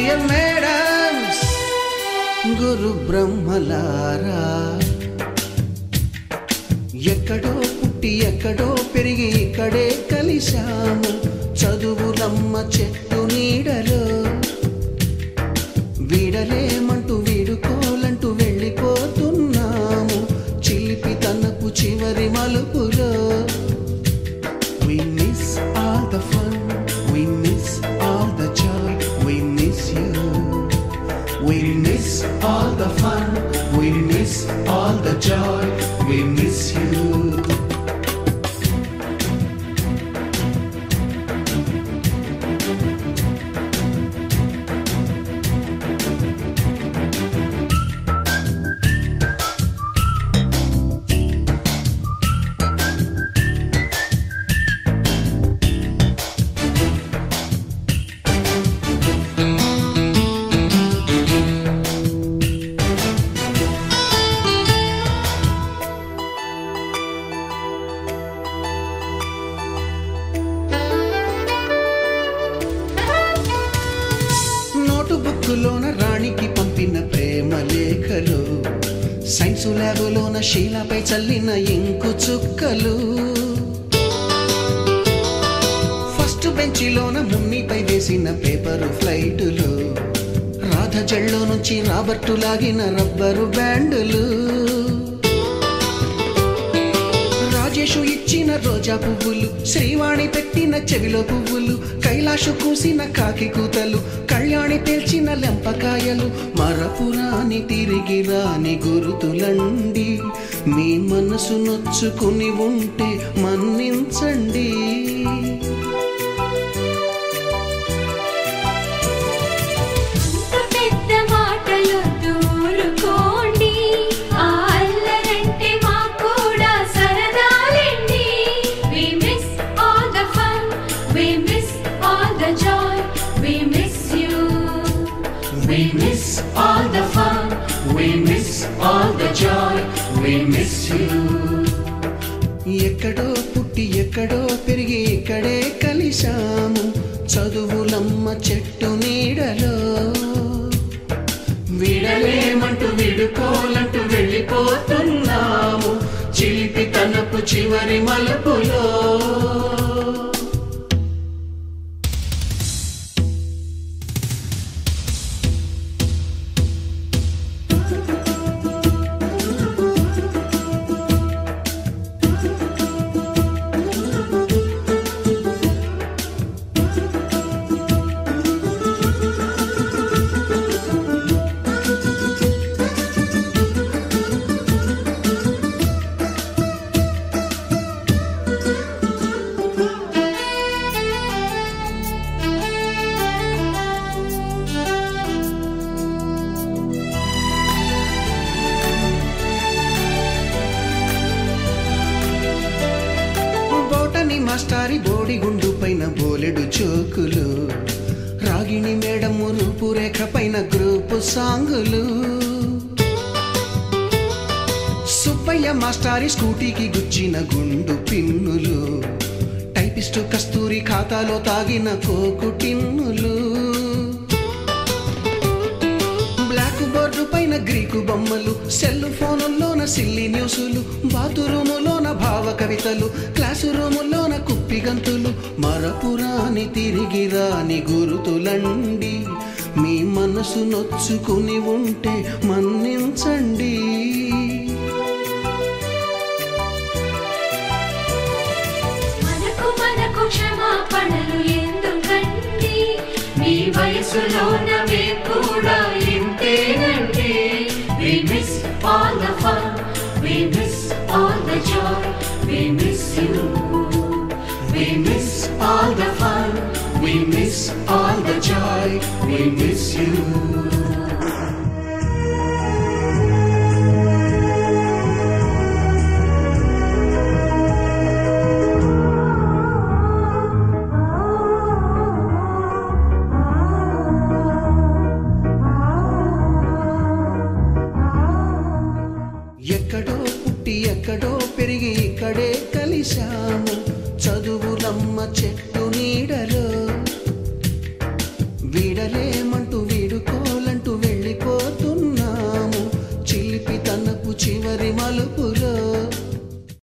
Dear madams గురు బ్రహ్మలారా ఎక్కడో పుట్టి ఎక్కడో పెరిగి ఇక్కడే కలిశాము చదువులమ్మ చెట్టు నీడలో వీడలేమంటూ వీడుకోలంటూ వెళ్ళిపోతున్నాము చిలిపి తనపు చివరి మలుపులో We miss all the fun, we miss all the joy, we miss you. We miss all the fun, we miss all the joy, we miss you. బుక్కులోన రాణికి పంపిన ప్రేమ లేఖలు సైన్సు ల్యాబులోన శీలాపై చల్లిన ఇంకు చుక్కలు ఫస్ట్ బెంచిలోన మున్నిపై వేసిన పేపరు ఫ్లైటులు రాధ జల్లో నుంచి రాబర్టు లాగిన rubber బ్యాండులు Rajesh ఇచ్చిన రోజా పువ్వులు శ్రీవాణి పెట్టిన చెవిలో పువ్వులు కైలాషు కూసిన కాకి కూతలు కళ్యాణి పేల్చిన లెంపకాయలు మరపురాని తిరిగి రాని గురుతులండి మీ మనసు నొచ్చుకుని ఉంటే మన్నించండి We miss all the fun, we miss all the joy, we miss you. ఎక్కడో పుట్టి ఎక్కడో పెరిగి ఇక్కడే కలిశాము చదువులమ్మ చెట్టు నీడలో వీడలేమంటూ వీడుకోలంటూ వెళ్ళిపోతున్నాము చిలిపి తనపు చివరి మలుపులో మాస్టారి బోడిగుండు పైన బోలెడు చోకులు రాగిణి మేడము రూపురేఖ పైన గ్రూపు సాంగులు సుబ్బయ్య మాస్టారి స్కూటీకి గుచ్చిన గుండు పిన్నులు టైపిస్టు కస్తూరి ఖాతాలో తాగిన కోకు టిన్నులు బ్లాక్ బోర్డు పైన గ్రీకు బొమ్మలు సెల్ ఫోనుల్లోన సిల్లి న్యూసులు బాతురూములోన భావ కవితలు క్లాసు రూములోన కుప్పి గంతులు మరపురాని తిరిగి రాని గురుతులండి మీ మనసు నొచ్చుకుని ఉంటే మన్నించండి మనకు క్షమాపణలు ఎందుకండి మీ వయసులోన మేము కూడా ఇంతేనండి We miss all the fun, we miss all the joy, we miss you. We miss all the fun, we miss all the joy, we miss you.